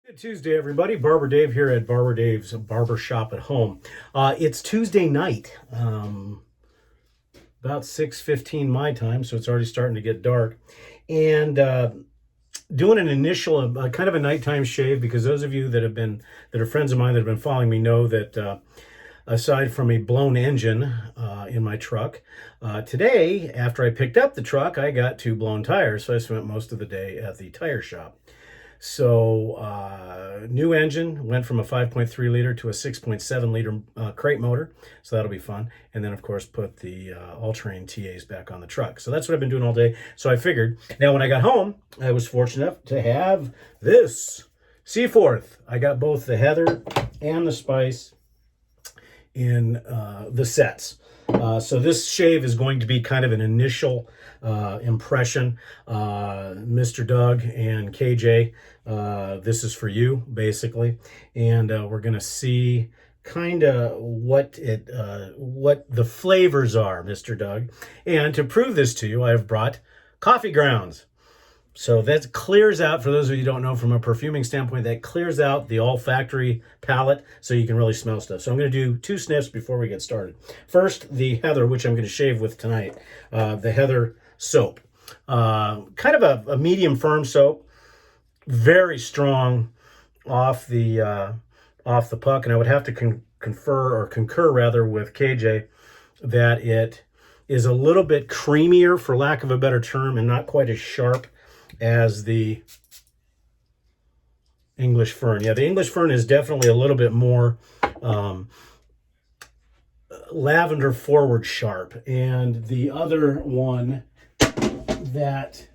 Good Tuesday, everybody. Barber Dave here at Barber Dave's Barber Shop at Home. It's Tuesday night, about 6:15 my time, so it's already starting to get dark. And doing an initial, kind of a nighttime shave, because those of you that are friends of mine that have been following me know that aside from a blown engine in my truck, today, after I picked up the truck, I got 2 blown tires, so I spent most of the day at the tire shop. So new engine, went from a 5.3 liter to a 6.7 liter crate motor. So that'll be fun. And then of course put the all-terrain TAs back on the truck. So that's what I've been doing all day. So I figured, now when I got home, I was fortunate enough to have this Seaforth. I got both the Heather and the Spice in the sets. So this shave is going to be kind of an initial impression. Mr. Doug and KJ, this is for you, basically. And we're going to see kind of what the flavors are, Mr. Doug. And to prove this to you, I have brought coffee grounds. So that clears out, for those of you who don't know, from a perfuming standpoint, that clears out the olfactory palate so you can really smell stuff. So I'm going to do 2 sniffs before we get started. First, the Heather, which I'm going to shave with tonight, the Heather soap. Kind of a medium firm soap, very strong off the puck, and I would have to concur rather with KJ that it is a little bit creamier, for lack of a better term, and not quite as sharp as the English fern. Yeah, the English fern is definitely a little bit more lavender forward sharp. And the other one that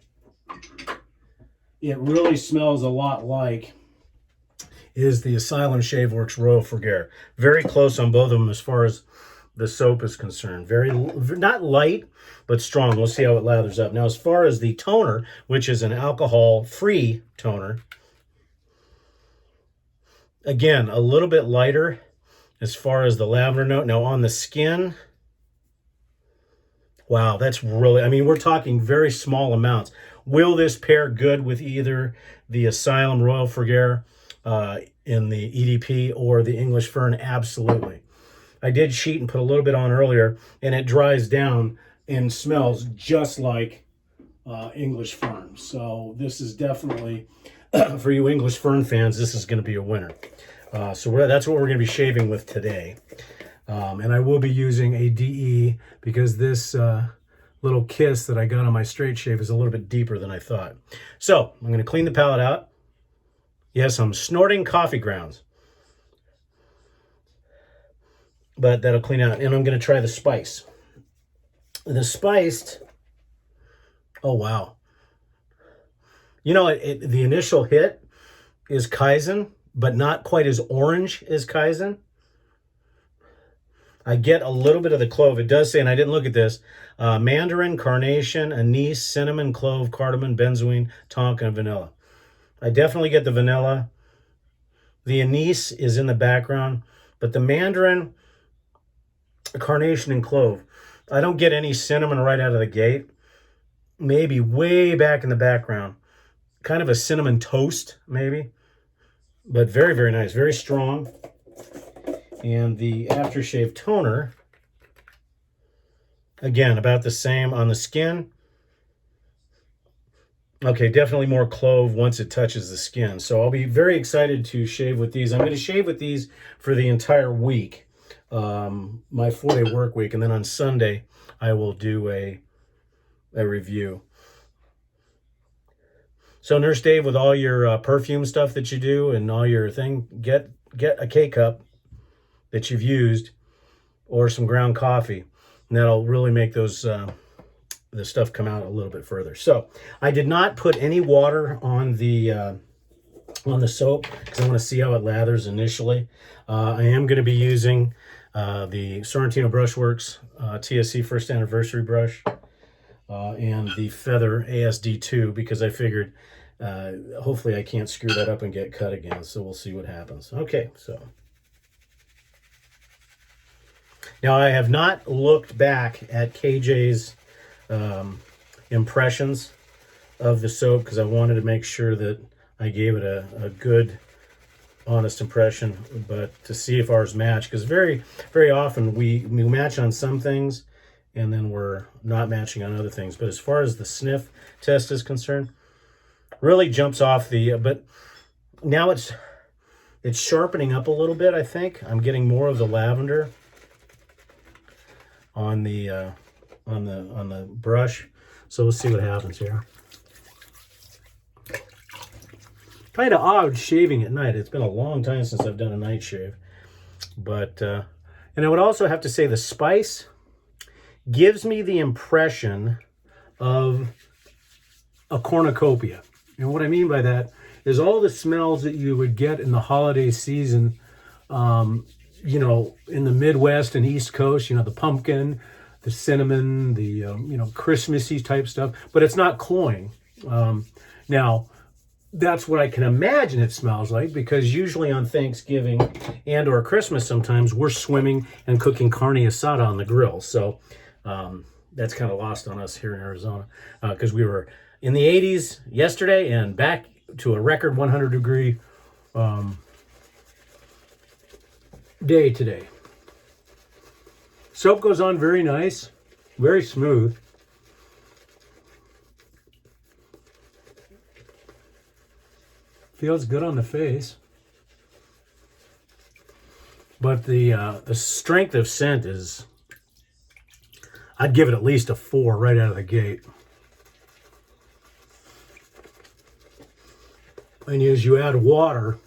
it really smells a lot like is the Asylum Shaveworks Royal Frugere. Very close on both of them as far as the soap is concerned. Very, not light, but strong. We'll see how it lathers up. Now, as far as the toner, which is an alcohol-free toner, again, a little bit lighter as far as the lavender note. Now, on the skin, wow, that's really, I mean, we're talking very small amounts. Will this pair good with either the Asylum Royal Frugere in the EDP or the English Fern? Absolutely. I did sheet and put a little bit on earlier, and it dries down and smells just like English Fern. So this is definitely, for you English Fern fans, this is going to be a winner. So that's what we're going to be shaving with today. And I will be using a DE because this little kiss that I got on my straight shave is a little bit deeper than I thought. So I'm going to clean the palette out. Yes, I'm snorting coffee grounds, but that'll clean out. And I'm going to try the Spice. The Spiced, oh wow. You know, the initial hit is Kaizen, but not quite as orange as Kaizen. I get a little bit of the clove. It does say, and I didn't look at this, mandarin, carnation, anise, cinnamon, clove, cardamom, benzoin, tonka, and vanilla. I definitely get the vanilla. The anise is in the background, but the mandarin, carnation, and clove, I don't get any cinnamon right out of the gate. Maybe way back in the background. Kind of a cinnamon toast, maybe. But very, very nice. Very strong. And the Aftershave toner, again, about the same on the skin. Okay, definitely more clove once it touches the skin. So I'll be very excited to shave with these. I'm going to shave with these for the entire week. My 4-day work week, and then on Sunday I will do a review. So Nurse Dave, with all your perfume stuff that you do and all your thing, get a K-cup that you've used or some ground coffee, and that'll really make those the stuff come out a little bit further. So I did not put any water on the soap because I want to see how it lathers initially. I am going to be using the Sorrentino BrushWorks TSC first anniversary brush and the Feather ASD2 because I figured hopefully I can't screw that up and get cut again. So we'll see what happens. Okay, so now I have not looked back at KJ's impressions of the soap because I wanted to make sure that I gave it a good honest impression, but to see if ours match, because very often we match on some things and then we're not matching on other things. But as far as the sniff test is concerned, really jumps off the, but now it's sharpening up a little bit. I think I'm getting more of the lavender on the brush. So we'll see what happens here. Kind of odd shaving at night. It's been a long time since I've done a night shave. But, and I would also have to say the spice gives me the impression of a cornucopia. And what I mean by that is all the smells that you would get in the holiday season, you know, in the Midwest and East Coast, you know, the pumpkin, the cinnamon, the, you know, Christmassy type stuff, but it's not cloying. Now, that's what I can imagine it smells like, because usually on Thanksgiving and or Christmas sometimes we're swimming and cooking carne asada on the grill. So that's kind of lost on us here in Arizona, because we were in the 80s yesterday and back to a record 100-degree day today. Soap goes on very nice, very smooth. Feels good on the face. But the strength of scent is, I'd give it at least a 4 right out of the gate. And as you add water,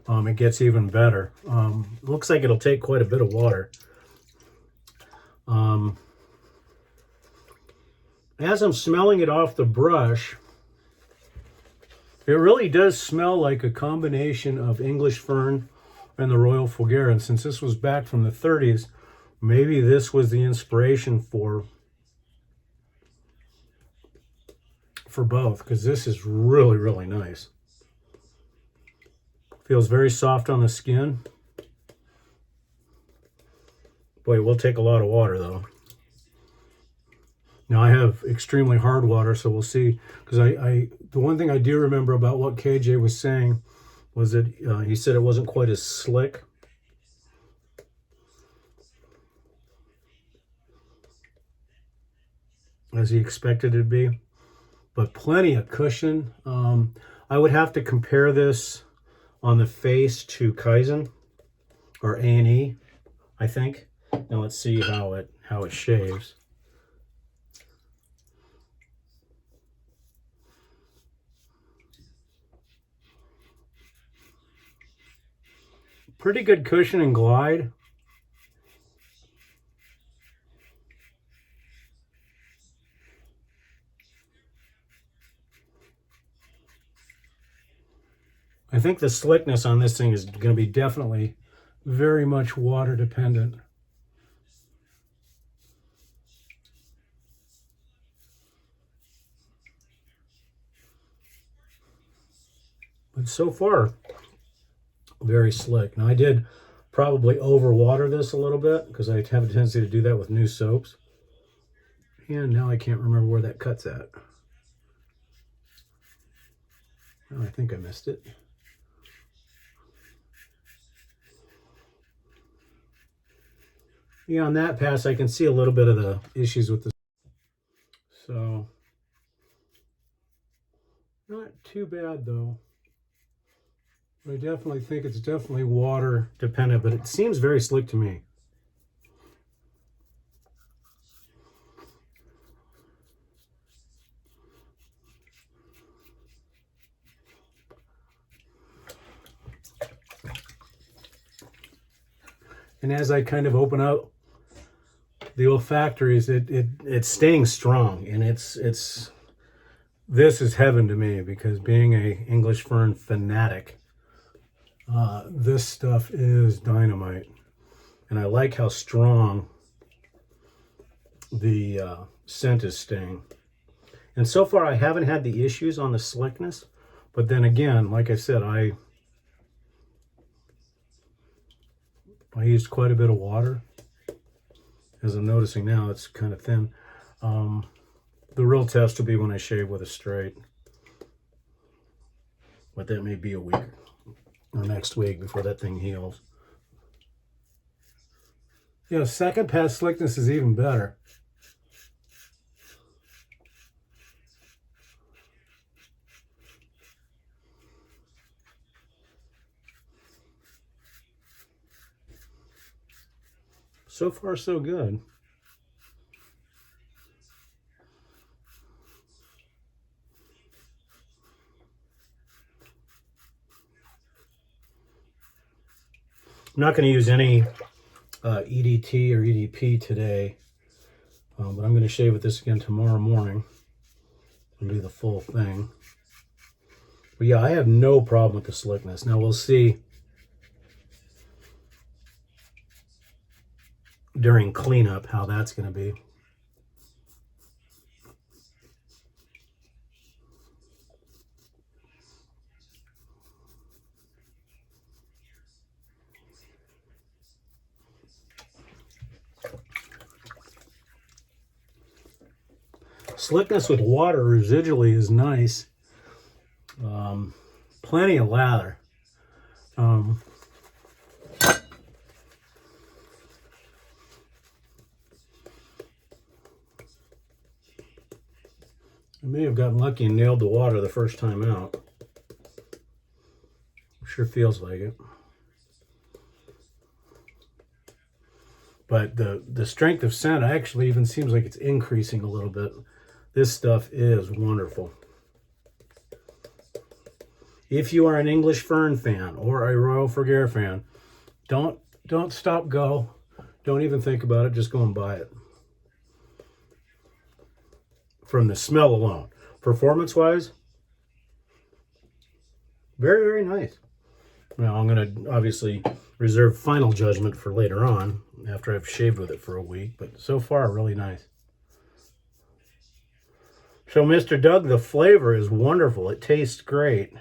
it gets even better. Looks like it'll take quite a bit of water. As I'm smelling it off the brush, it really does smell like a combination of English fern and the Royal Fougere. And since this was back from the 30s, maybe this was the inspiration for both, because this is really, really nice. Feels very soft on the skin. Boy, it will take a lot of water though. Now I have extremely hard water, so we'll see. Because the one thing I do remember about what KJ was saying was that he said it wasn't quite as slick. As he expected it to be. But plenty of cushion. I would have to compare this on the face to Kaizen or A&E, I think. Now let's see how it shaves. Pretty good cushion and glide. I think the slickness on this thing is going to be definitely very much water dependent. But so far, very slick. Now I did probably overwater this a little bit because I have a tendency to do that with new soaps. And now I can't remember where that cut's at. Oh, I think I missed it. Yeah, on that pass, I can see a little bit of the issues with the. So, not too bad though. I definitely think it's definitely water dependent, but it seems very slick to me. And as I kind of open up the olfactories, it's staying strong, and this is heaven to me, because being a English fern fanatic, this stuff is dynamite. And I like how strong the scent is staying. And so far I haven't had the issues on the slickness, but then again, like I said, I used quite a bit of water. As I'm noticing now, it's kind of thin. The real test will be when I shave with a straight. But that may be a week or next week before that thing heals. Yeah, second pass slickness is even better. So far, so good. I'm not going to use any EDT or EDP today, but I'm going to shave with this again tomorrow morning and do the full thing. But yeah, I have no problem with the slickness. Now we'll see during cleanup how that's going to be. Slickness with water residually is nice. Plenty of lather. I may have gotten lucky and nailed the water the first time out. Sure feels like it. But the strength of scent actually even seems like it's increasing a little bit. This stuff is wonderful. If you are an English Fern fan or a Royal Frigare fan, don't stop, go. Don't even think about it. Just go and buy it. From the smell alone. Performance-wise, very, very nice. Now, I'm going to obviously reserve final judgment for later on after I've shaved with it for a week, but so far, really nice. So, Mr. Doug, the flavor is wonderful. It tastes great,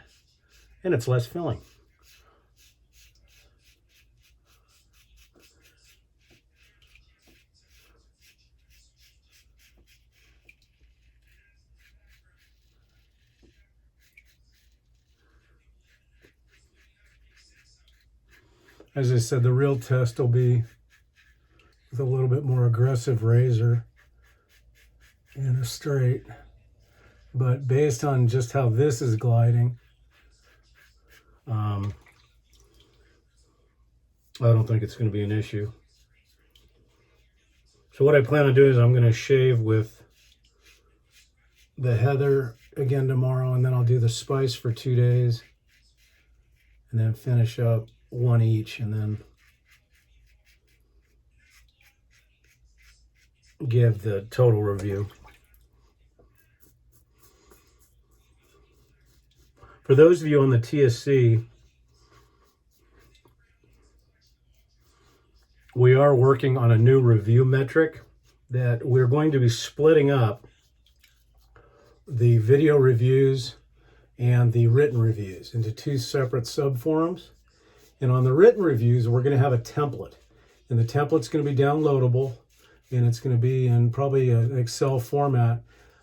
and it's less filling. As I said, the real test will be with a little bit more aggressive razor and a straight. But based on just how this is gliding, I don't think it's going to be an issue. So what I plan on doing is I'm going to shave with the heather again tomorrow, and then I'll do the spice for 2 days, and then finish up one each, and then give the total review. For those of you on the TSC, we are working on a new review metric that we're going to be splitting up the video reviews and the written reviews into 2 separate subforums. And on the written reviews, we're going to have a template. And the template's going to be downloadable, and it's going to be in probably an Excel format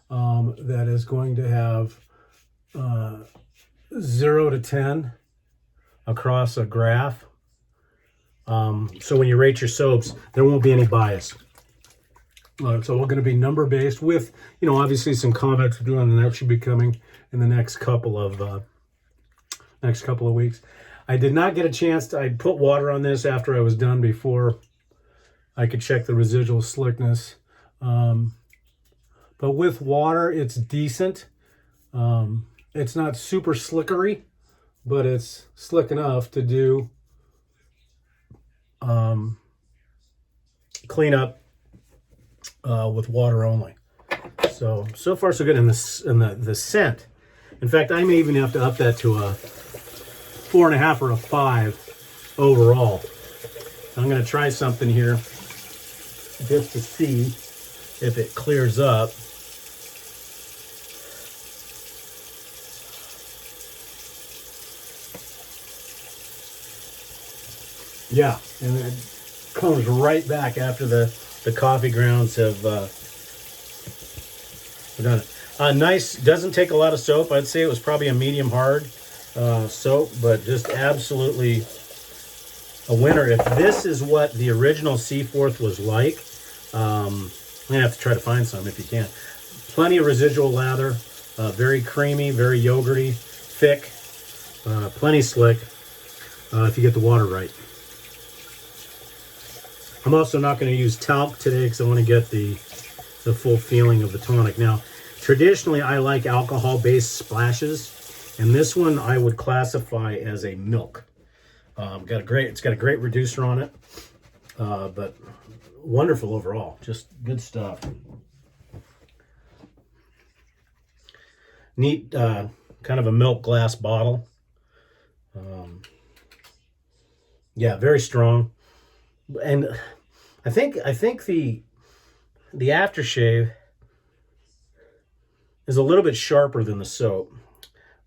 that is going to have 0 to 10 across a graph. So when you rate your soaps, there won't be any bias. So we're going to be number based with, obviously some comments we're doing, and that should be coming in the next couple of weeks. I did not get a chance I put water on this after I was done before I could check the residual slickness. But with water, it's decent. It's not super slickery, but it's slick enough to do clean up with water only. So far so good. In the scent, in fact, I may even have to up that to a 4.5 or a 5 overall. I'm going to try something here just to see if it clears up. Yeah, and it comes right back after the coffee grounds have We're done. Nice, doesn't take a lot of soap. I'd say it was probably a medium hard soap, but just absolutely a winner. If this is what the original Seaforth was like, I'm gonna have to try to find some if you can. Plenty of residual lather, very creamy, very yogurty, thick, plenty slick if you get the water right. I'm also not going to use talc today because I want to get the full feeling of the tonic. Now, traditionally, I like alcohol-based splashes, and this one I would classify as a milk. It's got a great reducer on it, but wonderful overall. Just good stuff. Neat, kind of a milk glass bottle. Yeah, very strong. And I think the aftershave is a little bit sharper than the soap,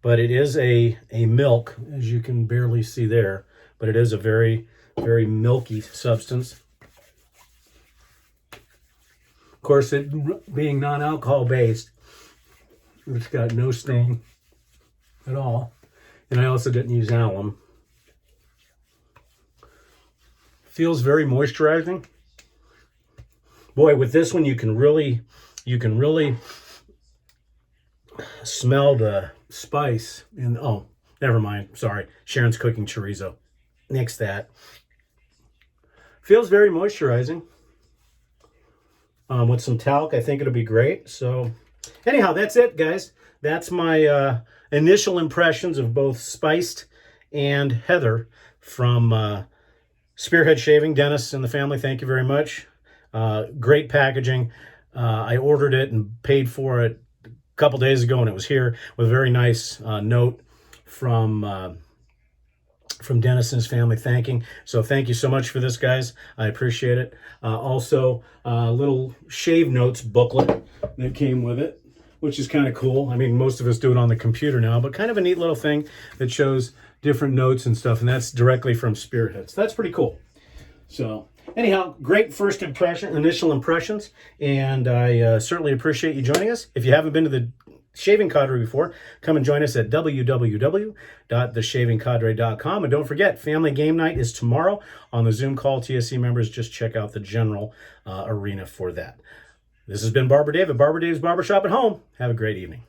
but it is a milk, as you can barely see there, but it is a very, very milky substance. Of course, it being non-alcohol based, it's got no stain at all. And I also didn't use alum. Feels very moisturizing. Boy, with this one you can really smell the spice. And oh, never mind. Sorry. Sharon's cooking chorizo. Nix that. Feels very moisturizing. With some talc, I think it'll be great. So anyhow, that's it, guys. That's my initial impressions of both Spiced and Heather from Spearhead Shaving. Dennis and the family, thank you very much. Great packaging. I ordered it and paid for it a couple days ago, and it was here with a very nice note from Dennis and his family thanking. So thank you so much for this, guys. I appreciate it. Also, a little shave notes booklet that came with it, which is kind of cool. I mean, most of us do it on the computer now, but kind of a neat little thing that shows different notes and stuff, and that's directly from Spearhead. So that's pretty cool. So anyhow, great first initial impressions, and I certainly appreciate you joining us. If you haven't been to the Shaving Cadre before, come and join us at www.theshavingcadre.com. And don't forget, family game night is tomorrow on the Zoom call. TSC members, just check out the general arena for that. This has been Barber Dave at Barber Dave's Barbershop at Home. Have a great evening.